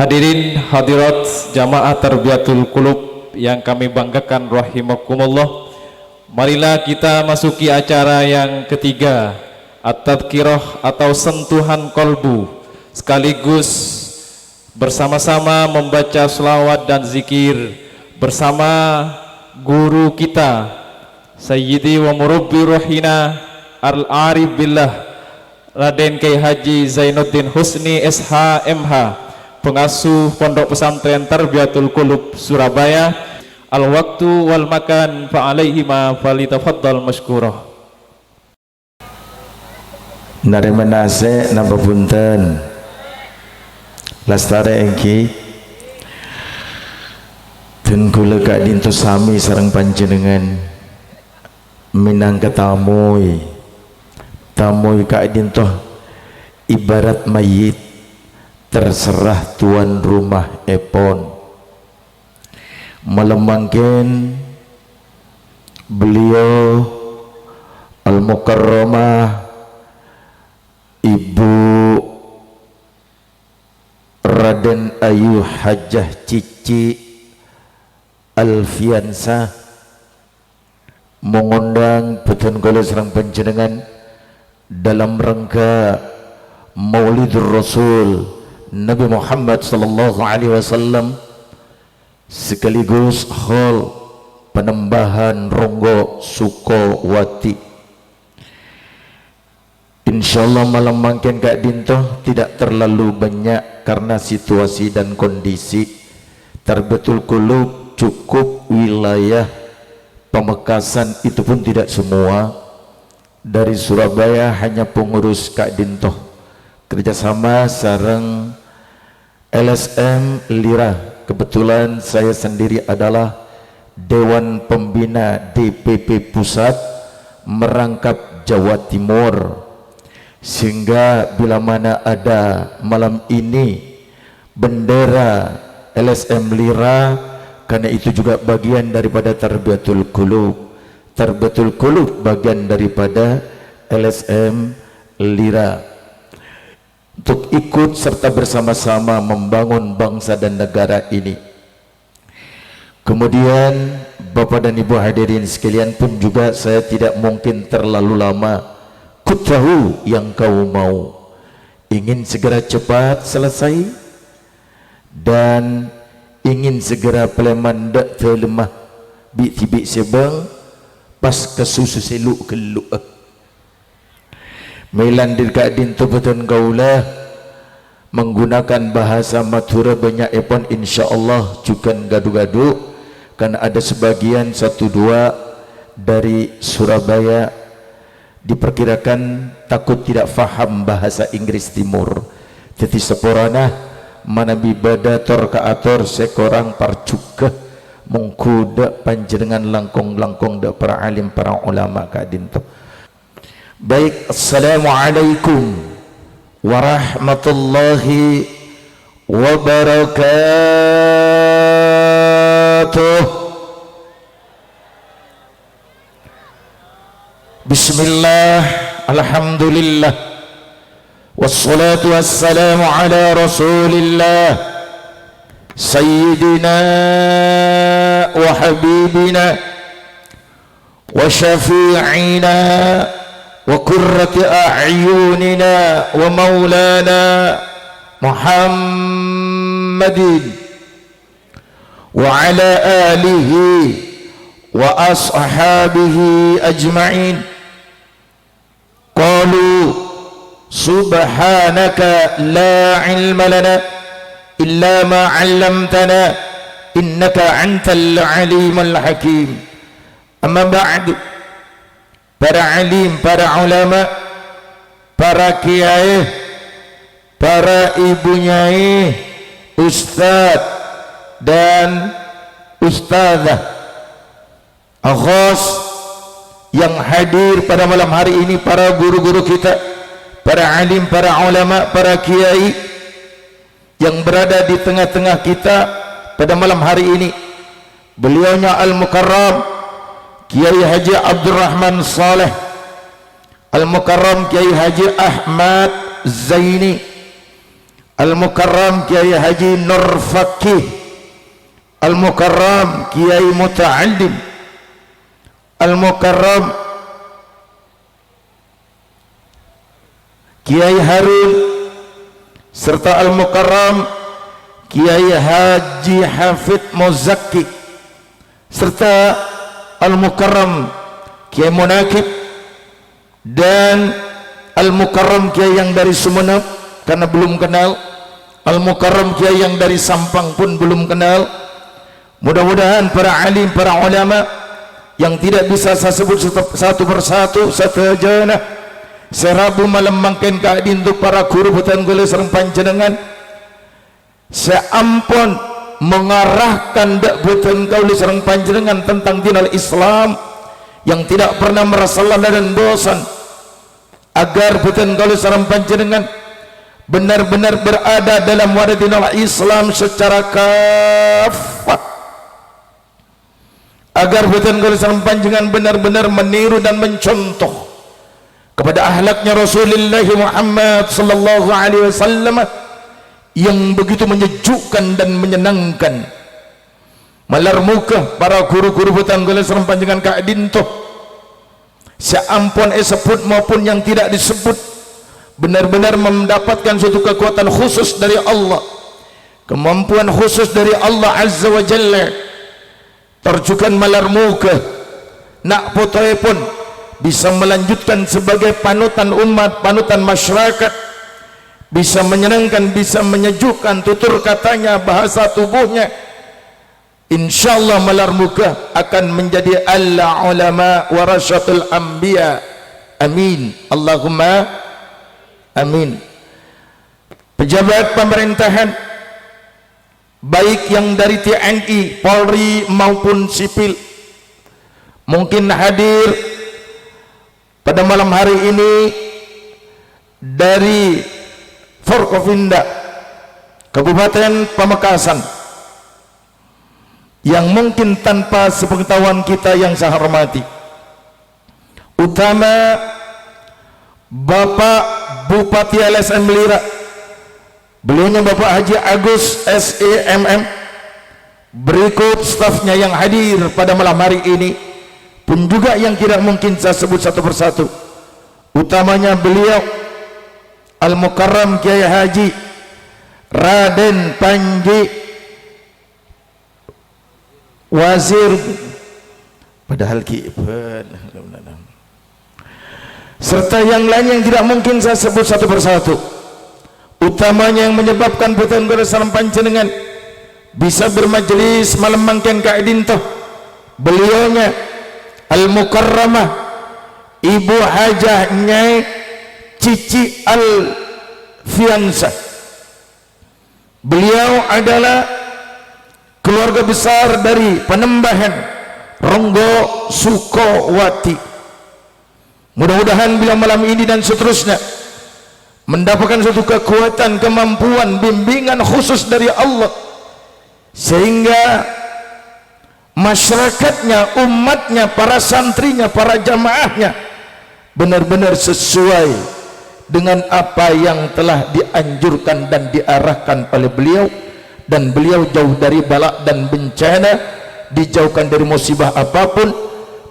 Hadirin hadirat jamaah Tarbiyatul Qulub yang kami banggakan rahimakumullah. Marilah kita masuki acara yang ketiga, At-Tadhkirah atau sentuhan kolbu, sekaligus bersama-sama membaca selawat dan zikir bersama guru kita Sayyidi wa Murabbi Ruhina Al-Arif Billah Raden Kyai Haji Zainuddin Husni SH.MH, pengasuh Pondok Pesantren Tarbiyatul Qulub Surabaya. Al-waktu wal makan fa'alaihima falitafaddal masykurah. Nare menase napa punten lastare engki den kula gak dintu sami sareng panjenengan minangka tamuy gak dintu ibarat mayit terserah tuan rumah epon melemangkan beliau Al-Mukarramah Ibu Raden Ayu Hajah Cici Alfiansa mengundang putun kula sareng panjenengan dalam rangka Maulidur Rasul Nabi Muhammad sallallahu alaihi wasallam, sekaligus hal penembahan Ronggo Sukowati. Insyaallah malam mangken Kak Dinto tidak terlalu banyak karena situasi dan kondisi. Tarbiyatul Qulub cukup wilayah Pamekasan, itu pun tidak semua. Dari Surabaya hanya pengurus Kak Dinto kerjasama sareng LSM Lira. Kebetulan saya sendiri adalah Dewan Pembina DPP Pusat Merangkap Jawa Timur, sehingga bila mana ada malam ini bendera LSM Lira, karena itu juga bagian daripada Tarbiyatul Qulub. Tarbiyatul Qulub bagian daripada LSM Lira, untuk ikut serta bersama-sama membangun bangsa dan negara ini. Kemudian Bapak dan Ibu hadirin sekalian pun juga saya tidak mungkin terlalu lama. Ku tahu yang kau mau, ingin segera cepat selesai dan ingin segera peleman dak terlemah bik-bik sebang pas kesusu seluk keluk melandir Kak Dinto beton kaulah menggunakan bahasa Madura banyak epon, insyaallah juga gaduh-gaduh karena ada sebagian satu dua dari Surabaya diperkirakan takut tidak faham bahasa Inggris Timur. Jadi seporana mana bibadator ka ator sekorang parcuka mengkuda panjenengan langkong-langkong da para alim para ulama Kak Dinto. Baik, assalamualaikum warahmatullahi wabarakatuh. Bismillah, alhamdulillah, wassalatu wassalamu ala rasulillah sayyidina wa habibina wa syafi'ina wa qurrati a'yunina wa maulana Muhammadin wa ala alihi wa ashabihi ajma'in. Qalu subhanaka la ilma lana illa ma 'allamtana innaka antal alimul hakim. Amma ba'du, para alim, para ulama, para kiai, para ibu nyai, ustaz dan ustazah, akhos yang hadir pada malam hari ini, para guru-guru kita, para alim, para ulama, para kiai yang berada di tengah-tengah kita pada malam hari ini. Beliaunya Al-Mukarram Kiai Haji Abdurrahman Saleh, Al-Mukarram Kiai Haji Ahmad Zaini, Al-Mukarram Kiai Haji Nur Fakih, Al-Mukarram Kiai Muta'allim, Al-Mukarram Kiai Harun, serta Al-Mukarram Kiai Haji Hafid Muzakki, serta Al-Mukarram Kiai Munakib, dan Al-Mukarram Kiai yang dari Sumeneb karena belum kenal, Al-Mukarram Kiai yang dari Sampang pun belum kenal. Mudah-mudahan para alim, para ulama yang tidak bisa saya sebut satu persatu satajana serabu malam mangken kaadin untuk para guru hutan gula serang panjenengan seampun mengarahkan dak hutan gula serang panjenengan tentang dinul Islam yang tidak pernah merasa lelah dan bosan, agar hutan gula serang panjenengan benar-benar berada dalam waradinul Islam secara kafah, agar hutan gula serang panjenengan benar-benar meniru dan mencontoh kepada akhlaknya Rasulullah Muhammad sallallahu alaihi wasallam yang begitu menyejukkan dan menyenangkan. Malar muka para guru-guru hutan gula serang panjenengan kaadinto seampun sebut maupun yang tidak disebut benar-benar mendapatkan suatu kekuatan khusus dari Allah, kemampuan khusus dari Allah Azza wa Jalla. Terjukan malar muka nak potoe pun bisa melanjutkan sebagai panutan umat, panutan masyarakat, bisa menyenangkan, bisa menyejukkan tutur katanya, bahasa tubuhnya. Insyaallah malar muka akan menjadi al-ulama warasatul anbiya. Amin, Allahumma amin. Pejabat pemerintahan baik yang dari TNI, Polri maupun sipil mungkin hadir pada malam hari ini dari Forkovinda Kabupaten Pamekasan, yang mungkin tanpa sepengetahuan kita yang saya hormati, utama Bapak Bupati LSM Lira, beliaunya Bapak Haji Agus SEMM, berikut stafnya yang hadir pada malam hari ini pun juga yang tidak mungkin saya sebut satu persatu, utamanya beliau Al-Mukarram Kiai Haji Raden Panji Wazir, padahal serta yang lain yang tidak mungkin saya sebut satu persatu, utamanya yang menyebabkan putan bersama panjenengan bisa bermajelis malam mangken kaidintoh, beliaunya Al-Mukarramah Ibu Hajah Nyai Cici Al-Fiansa. Beliau adalah keluarga besar dari Panembahan Ronggo Sukowati. Mudah-mudahan bila malam ini dan seterusnya mendapatkan suatu kekuatan, kemampuan, bimbingan khusus dari Allah, sehingga masyarakatnya, umatnya, para santrinya, para jamaahnya benar-benar sesuai dengan apa yang telah dianjurkan dan diarahkan oleh beliau. Dan beliau jauh dari balak dan bencana, dijauhkan dari musibah apapun,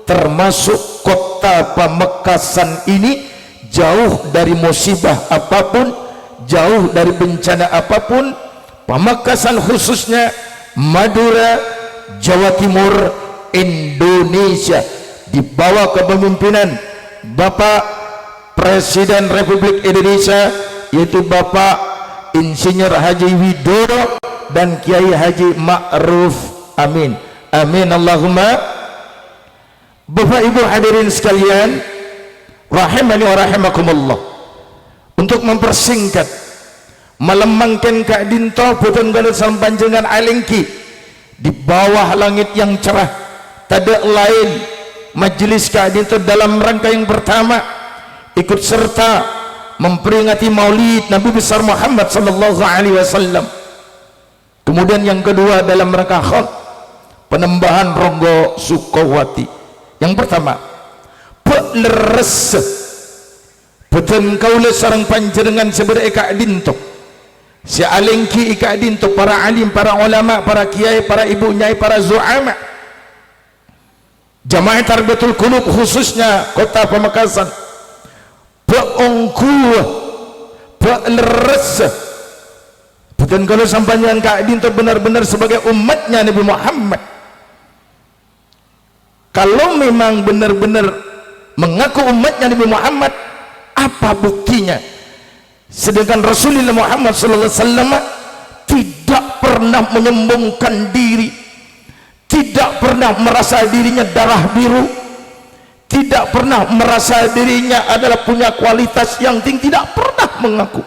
termasuk kota Pamekasan ini jauh dari musibah apapun, jauh dari bencana apapun. Pamekasan khususnya Madura, Jawa Timur, Indonesia, di bawah kepemimpinan Bapak Presiden Republik Indonesia, yaitu Bapak Insinyur Haji Widodo dan Kiai Haji Ma'ruf. Amin, amin, Allahumma. Bapak Ibu hadirin sekalian rahimani wa rahimakumullah, untuk mempersingkat malam mangken kaadinto putun galut sampanjengan alingki di bawah langit yang cerah, tada lain majelis kaadinto dalam rangka yang pertama ikut serta memperingati maulid Nabi besar Muhammad sallallahu alaihi wasallam. Kemudian yang kedua dalam rangka khot Panembahan Ronggo Sukowati. Yang pertama, peleres peten kaula sareng panjenengan sebereka dintok si alingki ikadin tu para alim, para ulama, para kiai, para ibu nyai, para zu'ama, jamaah tarbiyatul qulub khususnya kota Pamekasan, peongku peleres. Bukan kalau sampai yang kadin itu benar-benar sebagai umatnya Nabi Muhammad, kalau memang benar-benar mengaku umatnya Nabi Muhammad, apa buktinya? Sedangkan Rasulullah Muhammad SAW tidak pernah menyombongkan diri, tidak pernah merasa dirinya darah biru, tidak pernah merasa dirinya adalah punya kualitas yang tinggi, tidak pernah mengaku.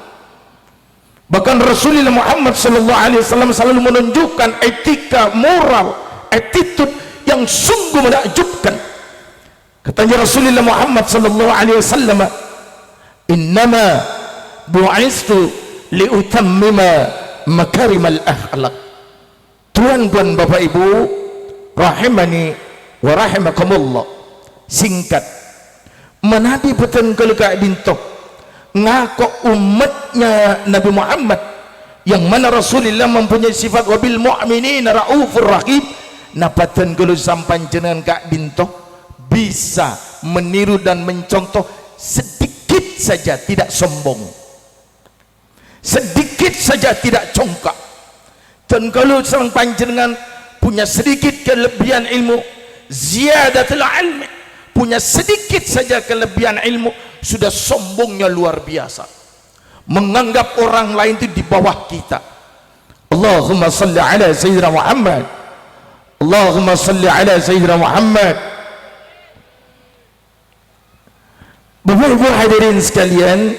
Bahkan Rasulullah Muhammad SAW selalu menunjukkan etika, moral, attitude yang sungguh menakjubkan. Katanya Rasulullah Muhammad SAW, innama bu'istu liutammima makarimal akhlaq. Tuan-tuan, Bapak Ibu rahimani wa rahimakumullah, singkat menabi betul kalau dintok ngaku umatnya Nabi Muhammad, yang mana Rasulullah mempunyai sifat wabil mu'minina raufur rahim. Napatan kalau sampai jenengan kak dintok bisa meniru dan mencontoh sedikit saja, tidak sombong, sedikit saja tidak congkak. Dan kalau sampai jenengan punya sedikit kelebihan ilmu, ziyadatul ilmi, punya sedikit saja kelebihan ilmu, sudah sombongnya luar biasa, menganggap orang lain itu di bawah kita. Allahumma salli ala sayyidina Muhammad, Allahumma salli ala sayyidina Muhammad. Bapak Ibu hadirin sekalian,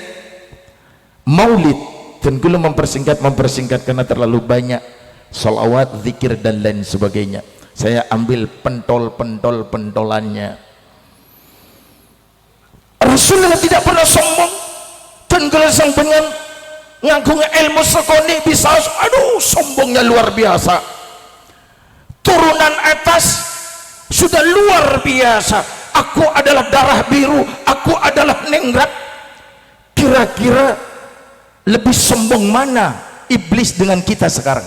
maulid, dan kalau mempersingkat karena terlalu banyak salawat, zikir dan lain sebagainya, saya ambil pentolannya. Rasulullah tidak pernah sombong, dan kalau sang pengen ngaku ilmu sekoni bisa, aduh sombongnya luar biasa, turunan atas sudah luar biasa, aku adalah darah biru, aku adalah ningrat. Kira-kira lebih sombong mana iblis dengan kita sekarang?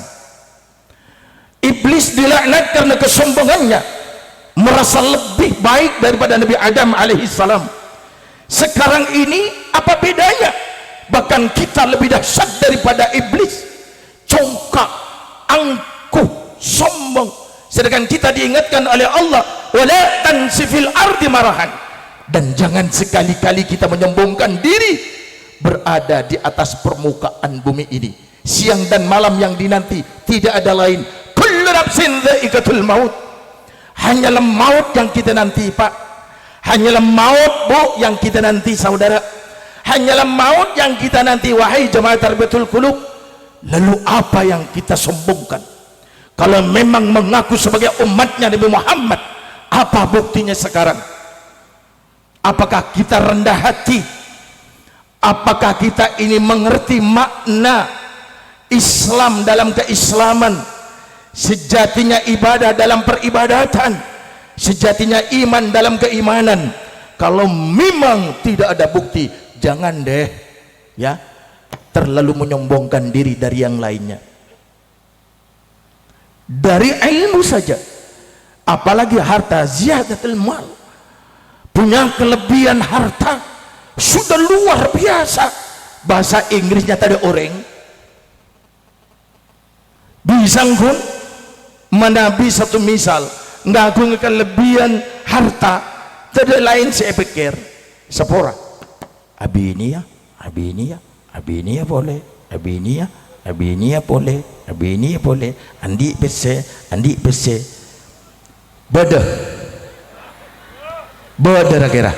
Iblis dilaknat karena kesombongannya, merasa lebih baik daripada Nabi Adam alaihissalam. Sekarang ini apa bedanya? Bahkan kita lebih dahsyat daripada iblis, congkak, angkuh, sombong. Sedangkan kita diingatkan oleh Allah, wala tansifil ardi marahan, dan jangan sekali-kali kita menyombongkan diri berada di atas permukaan bumi ini. Siang dan malam yang dinanti tidak ada lain, kullu nafsin dha'iqatul maut. Hanyalah maut yang kita nanti, Pak. Hanyalah maut, Bu, yang kita nanti, saudara. Hanyalah maut yang kita nanti, wahai jemaah tarbiyatul qulub. Lalu apa yang kita sombongkan? Kalau memang mengaku sebagai umatnya Nabi Muhammad, apa buktinya sekarang? Apakah kita rendah hati? Apakah kita ini mengerti makna Islam dalam keislaman? Sejatinya ibadah dalam peribadatan, sejatinya iman dalam keimanan. Kalau memang tidak ada bukti, jangan deh ya terlalu menyombongkan diri dari yang lainnya. Dari ilmu saja, apalagi harta, ziyadatul mal, punya kelebihan harta sudah luar biasa. Bahasa Inggrisnya tadi orang bisangkun menabi satu misal ngaku kelebihan harta, tidak lain saya pikir sepora abinia boleh, abinia boleh, abinia boleh, andi bese beda kira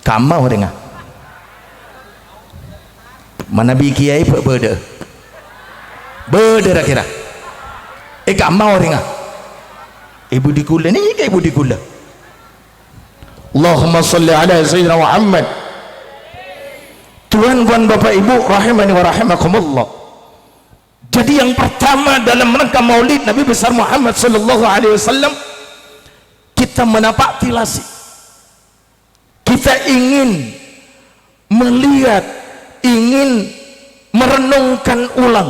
kama orang mana bi kiai beda kira kama orang ibu dikula ni ke ibu dikula. Allahumma salli ala sayyidina Muhammad. Tuan-tuan, Bapak Ibu rahimani wa rahimakumullah. Jadi yang pertama dalam rangka maulid Nabi besar Muhammad sallallahu alaihi wasallam, kita menapak tilasi, kita ingin melihat, ingin merenungkan ulang,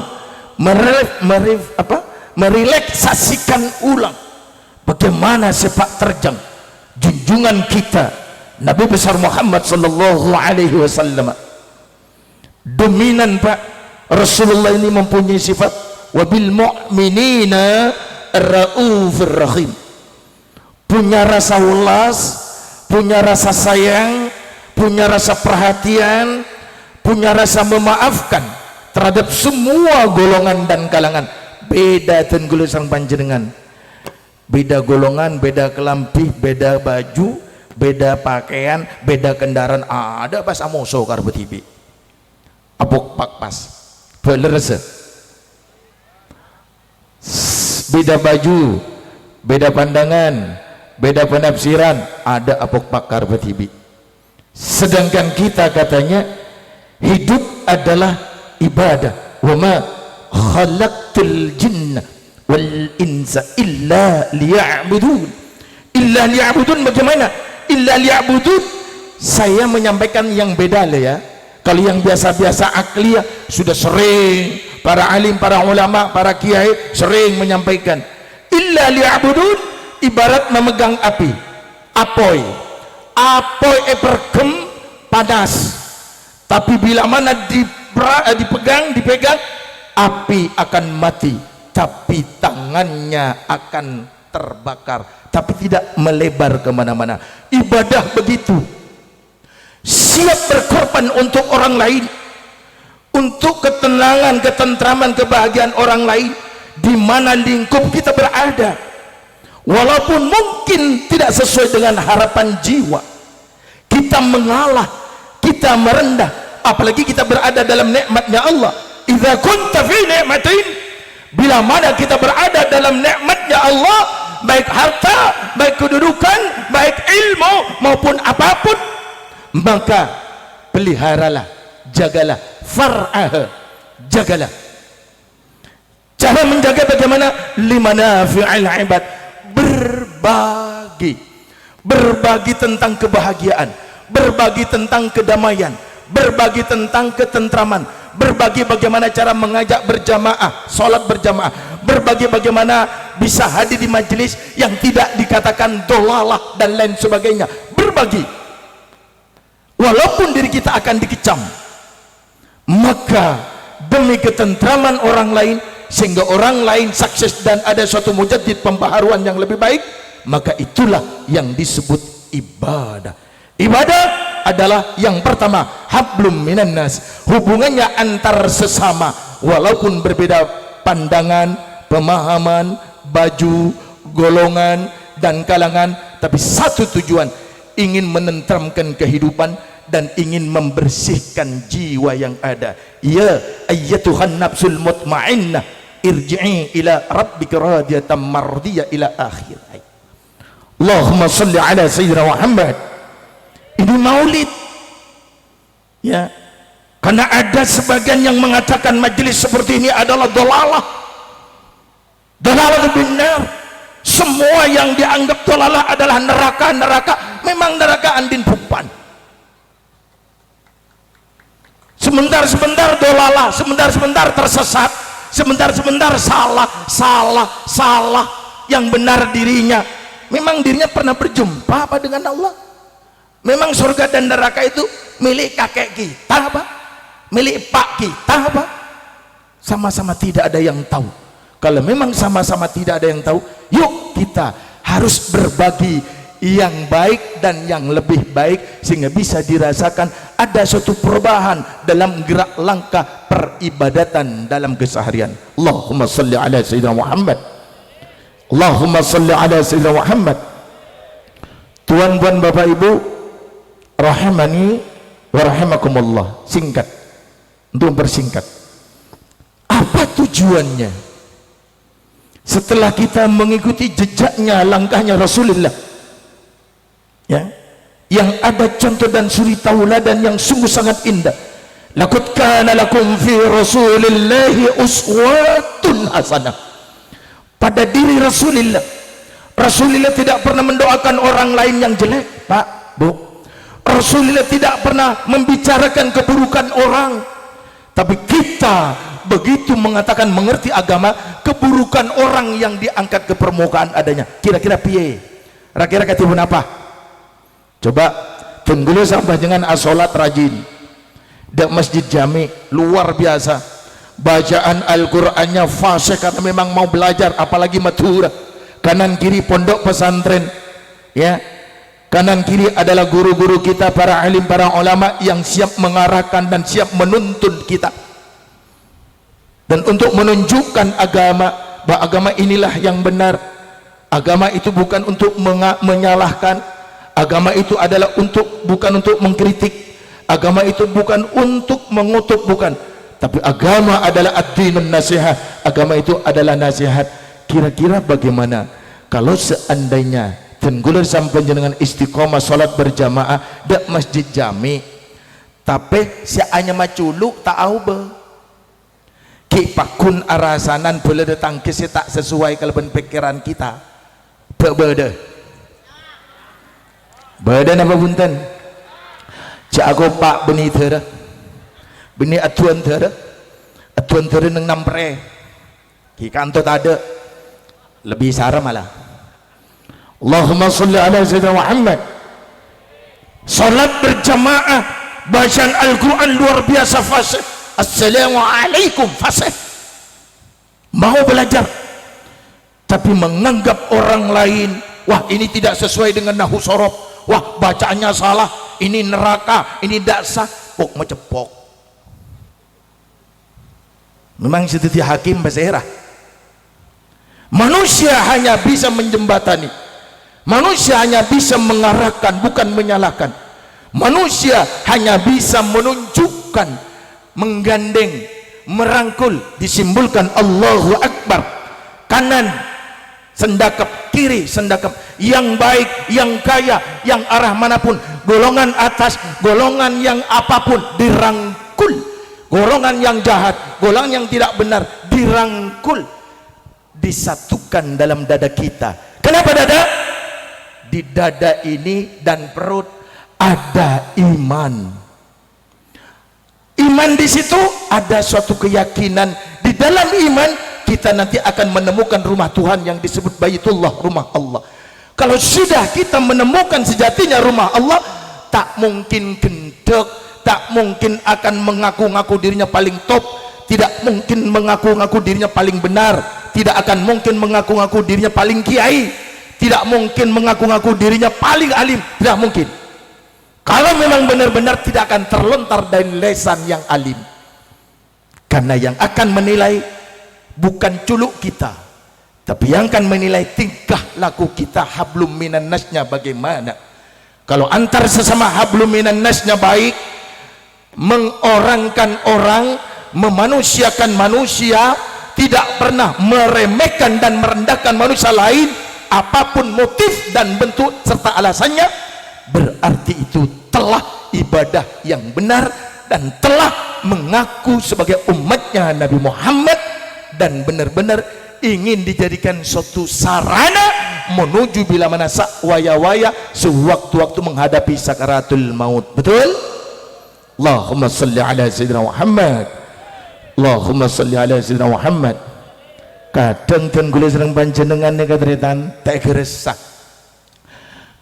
merelaksasikan ulang bagaimana sepak terjang junjungan kita Nabi besar Muhammad sallallahu alaihi wasallam. Dominan Pak, Rasulullah ini mempunyai sifat wabil mu'minina raufur rahim, punya rasa ulas, punya rasa sayang, punya rasa perhatian, punya rasa memaafkan terhadap semua golongan dan kalangan. Beda tenggulu sang panjenengan, beda golongan, beda kelampi, beda baju, beda pakaian, beda kendaraan. Ada pas amoso karbo tibi apok pak pas belerse, beda baju, beda pandangan, beda penafsiran, ada apok pak karbo tibi. Sedangkan kita katanya hidup adalah ibadah. Wa ma khalaqtul jinna wal insa illa liya'budun. Illa liya'budun bagaimana? Illa liya'budun, saya menyampaikan yang beda lah ya. Kalau yang biasa-biasa akliyah sudah sering para alim, para ulama, para kiai sering menyampaikan illa liya'budun ibarat memegang api. Apoy pergem panas, tapi bila mana dipegang api akan mati, tapi tangannya akan terbakar, tapi tidak melebar kemana-mana. Ibadah begitu, siap berkorban untuk orang lain, untuk ketenangan, ketentraman, kebahagiaan orang lain di mana lingkup kita berada, walaupun mungkin tidak sesuai dengan harapan jiwa. Kita mengalah, kita merendah, apalagi kita berada dalam nikmatnya Allah. Idza kunta fi ni'matin, bila mana kita berada dalam nikmatnya Allah, baik harta, baik kedudukan, baik ilmu maupun apapun, maka peliharalah, jagalah, far'ah, jagalah. Cara menjaga bagaimana? Limanafi'il ibad, berbagi tentang kebahagiaan, berbagi tentang kedamaian, berbagi tentang ketentraman, berbagi bagaimana cara mengajak berjamaah, sholat berjamaah, berbagi bagaimana bisa hadir di majelis yang tidak dikatakan dolalah dan lain sebagainya. Berbagi walaupun diri kita akan dikecam, maka demi ketentraman orang lain, sehingga orang lain sukses dan ada suatu mujaddid pembaharuan yang lebih baik, maka itulah yang disebut ibadah. Ibadah adalah yang pertama hablum minan nas, hubungannya antar sesama walaupun berbeda pandangan, pemahaman, baju, golongan dan kalangan, tapi satu tujuan, ingin menenteramkan kehidupan dan ingin membersihkan jiwa yang ada. Ya ayyatuhan nafsul mutmainnah irji'i ila rabbika radiyatan mardiyah ila akhir. Allahumma salli ala sayyidina Muhammad. Ini maulid ya, karena ada sebagian yang mengatakan majelis seperti ini adalah dolalah benar. Semua yang dianggap dolalah adalah neraka. Memang neraka andin pupan. Sebentar-sebentar dolalah, sebentar-sebentar tersesat, sebentar-sebentar salah yang benar dirinya. Memang dirinya pernah berjumpa apa dengan Allah? Memang surga dan neraka itu milik kakek kita apa? Milik pak kita apa? Sama-sama tidak ada yang tahu. Kalau memang sama-sama tidak ada yang tahu, yuk kita harus berbagi yang baik dan yang lebih baik, sehingga bisa dirasakan ada suatu perubahan dalam gerak langkah peribadatan dalam keseharian. Allahumma salli ala sayyidina Muhammad. Allahumma salli ala sayyidina Muhammad. Tuan-tuan, Bapak Ibu rahimani wa rahimakumullah, singkat, untuk bersingkat, apa tujuannya setelah kita mengikuti jejaknya, langkahnya Rasulullah ya, yang ada contoh dan suri tauladan yang sungguh sangat indah. Laqad kana lakum fi rasulillahi uswatun hasanah. Pada diri Rasulullah tidak pernah mendoakan orang lain yang jelek, Pak, Bu. Rasulullah tidak pernah membicarakan keburukan orang, Tapi kita begitu mengatakan mengerti agama, keburukan orang yang diangkat ke permukaan adanya. Kira-kira piye? Kira-kira ketibun apa? Coba tenggulu sampai dengan asolat rajin. Dak masjid jami luar biasa. Bacaan Al-Qur'annya fasih karena memang mau belajar, apalagi matura. Kanan kiri pondok pesantren, ya. Kanan kiri adalah guru-guru kita, para alim, para ulama yang siap mengarahkan dan siap menuntun kita. Dan untuk menunjukkan agama, bahwa agama inilah yang benar. Agama itu bukan untuk menyalahkan. Agama itu adalah bukan untuk mengkritik. Agama itu bukan untuk mengutuk, bukan. Tapi agama adalah ad-dinun nasihat. Agama itu adalah nasihat. Kira-kira bagaimana kalau seandainya tenggulir sampai dengan istiqomah salat berjamaah dak masjid jami, tapi si anya maculuk tak au be ki pakun arasanan boleh datang ke tak sesuai kalaban pikiran kita beda apa punten cak aku pak beni tera beni atuan tera neng nampre ki kanto tak ada lebih sarah malah. Allahumma salli ala Sayyidina Muhammad. Salat berjamaah, bacaan Al-Quran luar biasa fasih. Assalamualaikum fasih. Mau belajar tapi menganggap orang lain, wah ini tidak sesuai dengan nahu sorob, wah bacaannya salah, ini neraka, ini tidak sah, pok mecepok. Memang seperti hakim basirah. Manusia hanya bisa menjembatani, manusia hanya bisa mengarahkan, bukan menyalahkan. Manusia hanya bisa menunjukkan, menggandeng, merangkul, disimbolkan Allahu Akbar. Kanan sendakap, kiri sendakap, yang baik, yang kaya, yang arah manapun, golongan atas, golongan yang apapun dirangkul. Golongan yang jahat, golongan yang tidak benar dirangkul, disatukan dalam dada kita. Kenapa dada? Di dada ini dan perut ada iman. Iman di situ ada suatu keyakinan. Di dalam iman kita nanti akan menemukan rumah Tuhan yang disebut Baitullah, rumah Allah. Kalau sudah kita menemukan sejatinya rumah Allah, tak mungkin gendek, tak mungkin akan mengaku-ngaku dirinya paling top, tidak mungkin mengaku-ngaku dirinya paling benar, tidak akan mungkin mengaku-ngaku dirinya paling kiai, tidak mungkin mengaku-ngaku dirinya paling alim, tidak mungkin. Kalau memang benar-benar tidak akan terlontar dari lesan yang alim. Karena yang akan menilai bukan culuk kita, tapi yang akan menilai tingkah laku kita, hablum minan nasnya bagaimana. Kalau antar sesama hablum minan nasnya baik, mengorangkan orang, memanusiakan manusia, tidak pernah meremehkan dan merendahkan manusia lain, apapun motif dan bentuk serta alasannya, berarti itu telah ibadah yang benar dan telah mengaku sebagai umatnya Nabi Muhammad dan benar-benar ingin dijadikan suatu sarana menuju bila mana waya-waya sewaktu-waktu menghadapi sakaratul maut. Betul? Allahumma salli ala Sayyidina Muhammad. Allahumma salli ala Sayyidina Muhammad. Kadang dan gula serang panjenengan ni kaderitan tak geresak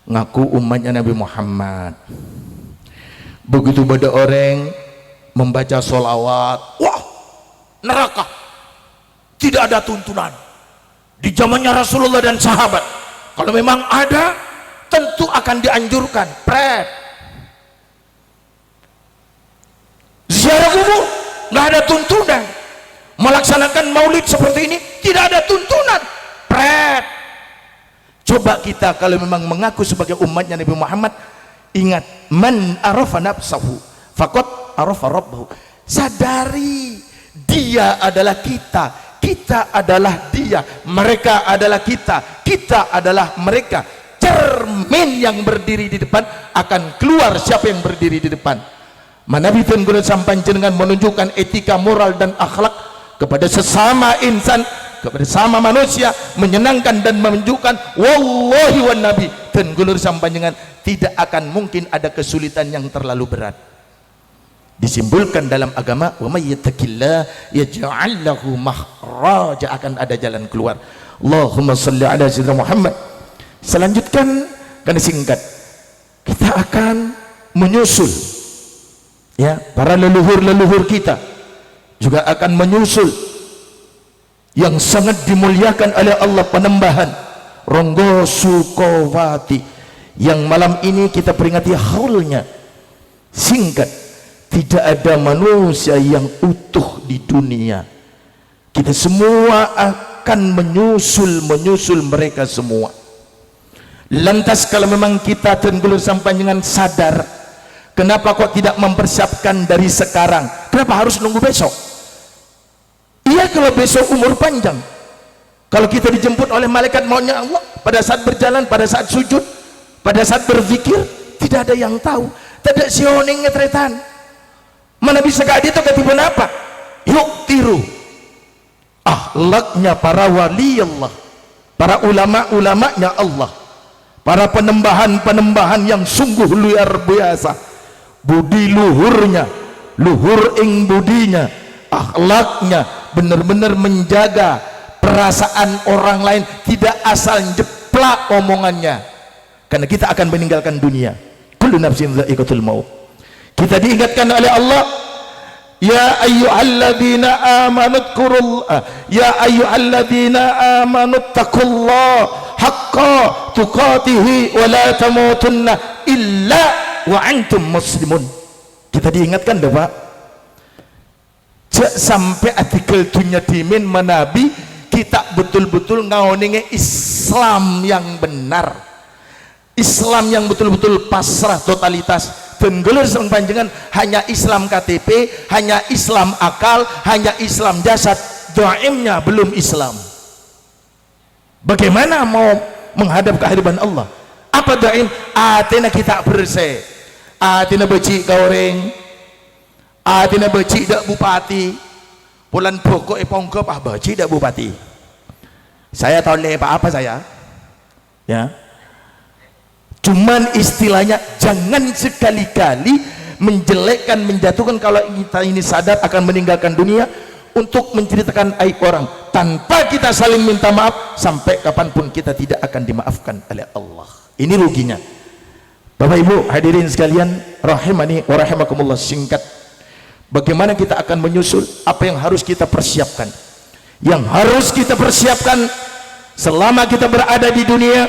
ngaku umatnya Nabi Muhammad. Begitu pada orang membaca solawat, wah neraka, tidak ada tuntunan di zamannya Rasulullah dan sahabat. Kalau memang ada, tentu akan dianjurkan. Pret ziarah kubur nggak ada tuntunan, melaksanakan maulid seperti ini tidak ada tuntunan. Pret. Coba kita kalau memang mengaku sebagai umatnya Nabi Muhammad, ingat, man arafa nafsahu faqad arafa rabbahu. Sadari dia adalah kita, kita adalah dia, mereka adalah kita, kita adalah mereka. Cermin yang berdiri di depan akan keluar siapa yang berdiri di depan. Manabi Tenggurat sampai dengan menunjukkan etika moral dan akhlak kepada sesama insan, kepada sama manusia, menyenangkan dan menunjukkan wallahi wan nabi Tenggurat sampai dengan tidak akan mungkin ada kesulitan yang terlalu berat. Disimpulkan dalam agama, wa may yattaqillah yaj'al lahu makhraja, akan ada jalan keluar. Allahumma shalli ala sayyidina Muhammad. Selanjutkan, karena singkat, kita akan menyusul ya, para leluhur-leluhur kita juga akan menyusul yang sangat dimuliakan oleh Allah, Panembahan Ronggo Sukowati, yang malam ini kita peringati haulnya. Singkat, tidak ada manusia yang utuh di dunia. Kita semua akan menyusul mereka semua. Lantas kalau memang kita tenggelam sampai dengan sadar, kenapa kok tidak mempersiapkan dari sekarang? Kenapa harus nunggu besok? Iya, kalau besok umur panjang, kalau kita dijemput oleh malaikat maunya Allah pada saat berjalan, pada saat sujud, pada saat berzikir, tidak ada yang tahu. Tidak sioning ngetretan. Mana bisa gak itu ketipun apa? Yuk tiru akhlaknya para wali Allah, para ulama-ulamanya Allah, para penembahan-penembahan yang sungguh luar biasa. Budi luhurnya, luhur ing budinya, akhlaknya benar-benar menjaga perasaan orang lain, tidak asal jeplak omongannya, karena kita akan meninggalkan dunia. Kullu nafsin dha'iqatul maut. Kita diingatkan oleh Allah, ya ayyuhalladzina amanu dzkurullah, ya ayyuhalladzina amanu taqullaha haqqa tuqatih wa la tamutunna illa wa antum muslimun. Kita diingatkan dah Pak, sampai artikel dunia dimin menabi kita betul-betul ngaoninge Islam yang benar, Islam yang betul-betul pasrah totalitas. Tenggelar sang panjangan hanya Islam KTP, hanya Islam akal, hanya Islam jasad, doaimnya belum Islam. Bagaimana mau menghadap kehadiran Allah? Apa doaim? Atina kita bersih, atina becik goreng, atina becik dak bupati, bulan pokok pongkop becik dak bupati. Saya tahu lepa apa saya, ya. Cuman istilahnya jangan sekali-kali menjelekkan, menjatuhkan. Kalau kita ini sadar akan meninggalkan dunia untuk menceritakan aib orang tanpa kita saling minta maaf, sampai kapanpun kita tidak akan dimaafkan oleh Allah. Ini ruginya. Bapak Ibu hadirin sekalian rahimani wa rahimakumullah. Singkat, bagaimana kita akan menyusul, apa yang harus kita persiapkan? Yang harus kita persiapkan selama kita berada di dunia,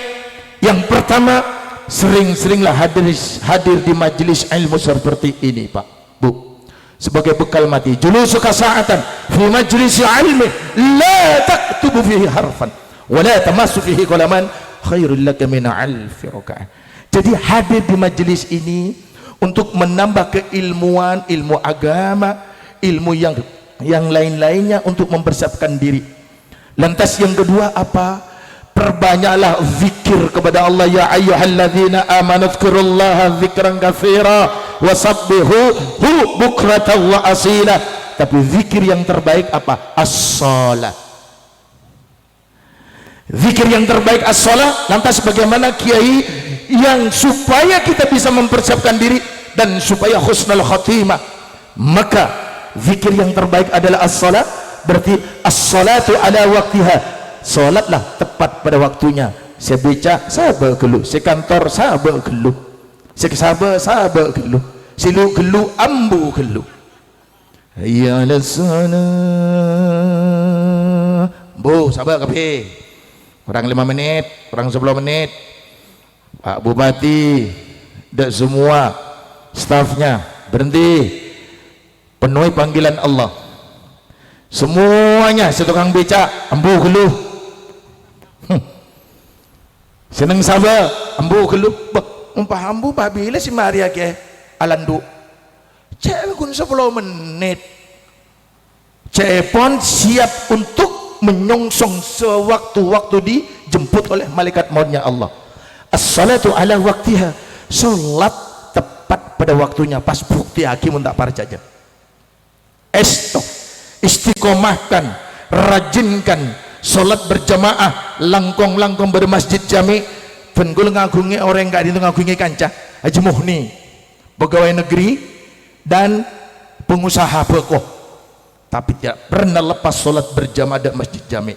yang pertama, sering-seringlah hadir di majelis ilmu seperti ini Pak Bu, sebagai bekal mati. Julusuka sa'atan fi majlis ilmi la taktubu fihi harfan wa la tamassu fihi qalaman khairul laka min alfi raka'ah. Jadi hadir di majelis ini untuk menambah keilmuan, ilmu agama, ilmu yang lain-lainnya, untuk mempersiapkan diri. Lantas yang kedua apa? Perbanyaklah zikir kepada Allah. Ya ayyuhalladzina amanu dzkurullaha dzikran katsira wasabbihuhu bukratan wa asila. Tapi zikir yang terbaik apa? As-shalah. Zikir yang terbaik as-shalah. Lantas bagaimana Kiai yang supaya kita bisa mempersiapkan diri dan supaya husnul khatimah? Maka zikir yang terbaik adalah as-shalah. Berarti as-salatu ala waktiha, sholatlah tepat pada waktunya. Saya beca, saya bergeluh. Saya kantor, saya bergeluh. Saya sabar, saya bergeluh. Silu geluh, ambu geluh. Ya lasana. Bu, sabar kape. Kurang 5 menit, kurang 10 menit. Pak Bupati dan semua stafnya berhenti. Penuhi panggilan Allah. Semuanya setukang beca, ambu geluh. Seneng sabar, ambu geluh. Umpah ambu Pak bila si Maria ke alandu. Cek kun 10 menit. Cek pun siap untuk menyongsong sewaktu-waktu dijemput oleh malaikat mautnya Allah. As-salatu ala waktiha, salat tepat pada waktunya. Pas bukti hakim tak parjaja. Istiqomahkan, rajinkan salat berjamaah, langkong-langkong bermasjid jami. Penggul ngagungi orang enggak itu ngagungi kancah Haji Muhni, pegawai negeri dan pengusaha bekoh, tapi tidak pernah lepas solat berjamaah di masjid jami.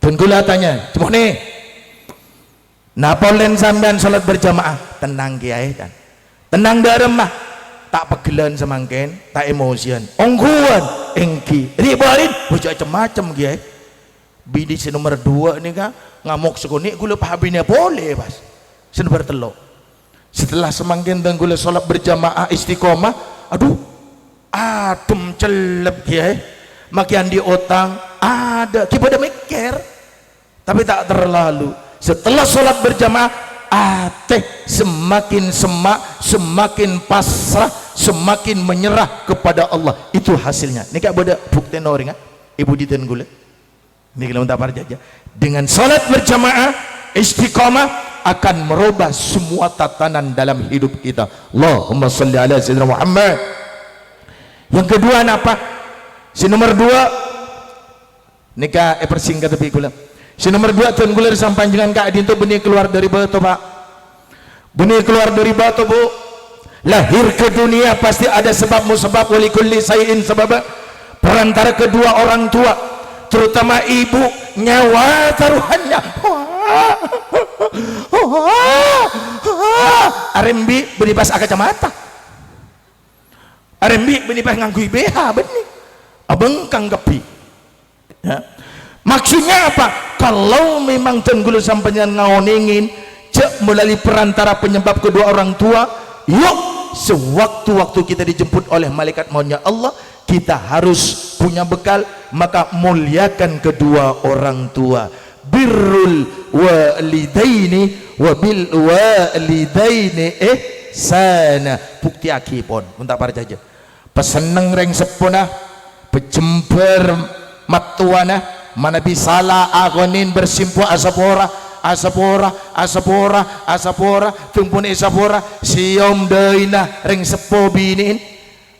Dan gula tanya, cuma nih, napa len sampean solat berjamaah? Tenang kiai dan tenang darem mah, tak pegelan semangken, tak emosian, ongguan, engki, ribalin, bocah macam kiai. Bini si nomor 2 nih kan ngamuk sekuni, gula pahabinnya boleh pas. Si nomor 3. Setelah semangkin dan gula solat berjamaah istiqomah, aduh, adem celep ya, makian di otang ada, kita ada mikir, tapi tak terlalu. Setelah solat berjamaah, semakin semak, semakin pasrah, semakin menyerah kepada Allah. Itu hasilnya. Ini kayak beda bukti noring, ibu ditan gula. Ini kalau tak parjaja. Dengan solat berjamaah istiqomah akan merubah semua tatanan dalam hidup kita. Allahumma salli ala sayyidina Muhammad. Yang kedua apa? Si nomor 2 nikah persingkat tapi kula. Si nomor 2 tuan kula sampai panjangan Kak Adin tu benih keluar dari batu Pak. Benih keluar dari batu Bu. Lahir ke dunia pasti ada sebab musabab wali kulli sayin sebab. Perantara kedua orang tua, terutama ibu, nyawa taruhannya. Arembi benipas kacamata, Arembi benipas nganggui BH benih abeng kang kepi ya. Maksudnya apa? Kalau memang tenggulu sampeyan ngaoningin cek melalui perantara penyebab kedua orang tua, yuk sewaktu-waktu kita dijemput oleh malaikat maunya Allah, kita harus punya bekal, maka muliakan kedua orang tua. Birrul walidaini wa bil walidaini ihsana. Bukti akipon untuk para jaja peseneng reng sepuna pejember matuana mana bisalah agonin bersimpu asapora tumpun asapora siom deina reng sepo binin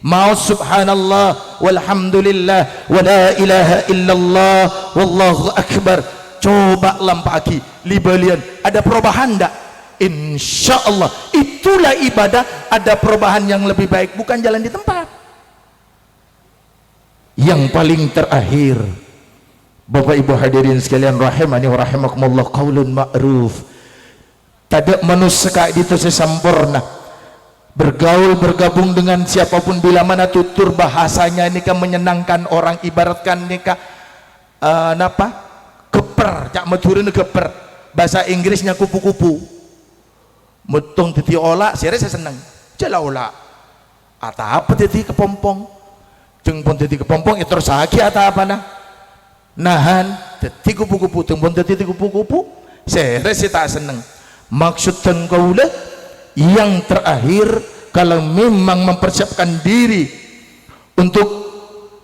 mau subhanallah walhamdulillah wala ilaha illallah wallahu akbar. Coba lampaki libalian, ada perubahan enggak? Insya Allah itulah ibadah. Ada perubahan yang lebih baik, bukan jalan di tempat. Yang paling terakhir, Bapak Ibu hadirin sekalian rahimani wa rahimakumullah, qaulun ma'ruf. Tidak manusia itu sesempurna bergaul bergabung dengan siapapun bila mana tutur bahasanya nikah menyenangkan orang, ibaratkan nikah geper, cak meturin geper, bahasa Inggrisnya kupu-kupu, mutung titi olah, saya seneng, jala olah, atau apa titi kepompong, jengpon titi kepompong itu tersaki atau apa nahan, titi kupu-kupu, jengpon titi kupu-kupu, saya tak seneng. Maksud tengkaulah yang terakhir, kalau memang mempersiapkan diri untuk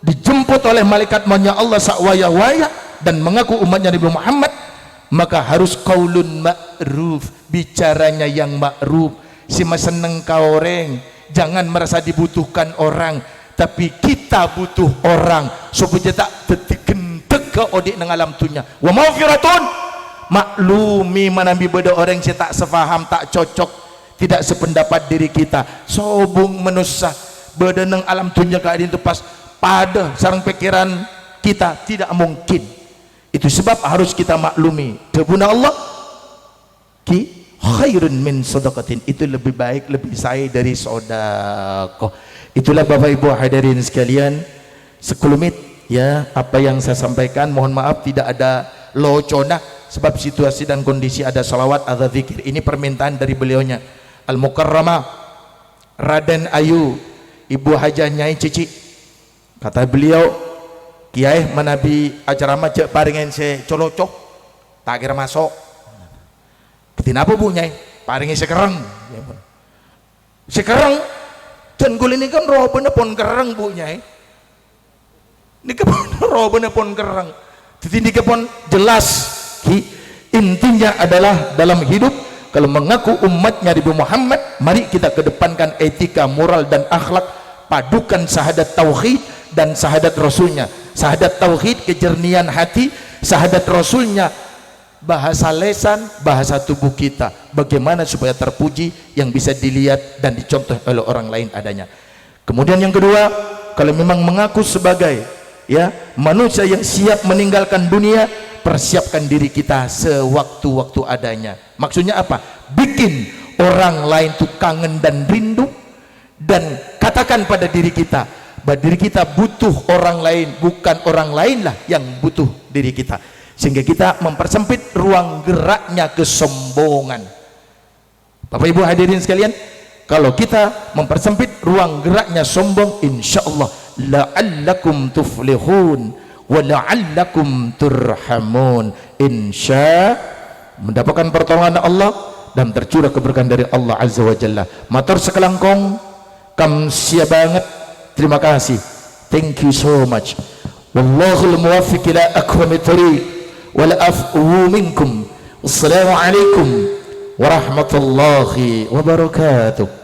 dijemput oleh malaikat maunya Allah sakwaya-waya dan mengaku umatnya Nabi Muhammad, maka harus qaulun ma'ruf, bicaranya yang ma'ruf. Si seneng kaoreng, jangan merasa dibutuhkan orang, tapi kita butuh orang supaya tak detik ke odik nang alam tunya. Wa maufiratun, maklumi manambi beda orang si tak sefaham, tak cocok, tidak sependapat diri kita, sobung menusa beda nang alam tunya keadaan itu pas pada sarang pikiran kita tidak mungkin. Itu sebab harus kita maklumi debuna Allah ki khairun min sadaqatin, itu lebih baik, lebih sae dari sedekah. Itulah Bapak Ibu hadirin sekalian sekelumit ya apa yang saya sampaikan. Mohon maaf tidak ada locona sebab situasi dan kondisi ada salawat, ada zikir. Ini permintaan dari beliaunya Al-Mukarramah Raden Ayu Ibu Hajah Nyai Cici. Kata beliau, Kiai manabi acara macet paringan se colocok tak kira masuk. Kenapa Bu Nyai? Paringi sekerang. Sekerang dan gul ini kan robena pon kerang Bu Nyai. Ini kan robena pon kerang. Jadi pon jelas. Intinya adalah dalam hidup kalau mengaku umatnya Nabi Muhammad, mari kita kedepankan etika, moral dan akhlak, padukan syahadat tauhid dan syahadat rasulnya. Syahadat tauhid kejernihan hati, syahadat rasulnya bahasa lesan, bahasa tubuh kita, bagaimana supaya terpuji yang bisa dilihat dan dicontoh oleh orang lain adanya. Kemudian yang kedua, kalau memang mengaku sebagai ya manusia yang siap meninggalkan dunia, persiapkan diri kita sewaktu-waktu adanya. Maksudnya apa? Bikin orang lain tuh kangen dan rindu, dan katakan pada diri kita bahwa diri kita butuh orang lain, bukan orang lain lah yang butuh diri kita, sehingga kita mempersempit ruang geraknya kesombongan. Bapak Ibu hadirin sekalian, kalau kita mempersempit ruang geraknya sombong, insyaallah la'allakum tuflihun wa la'allakum turhamun, insya mendapatkan pertolongan Allah dan tercurah keberkahan dari Allah Azza wa Jalla. Matur sekelangkong kamsia banget, terima kasih, thank you so much. Wallahul muwaffiq ila aqwamit thariq wal afwu minkum. Wassalamu alaikum warahmatullahi wabarakatuh.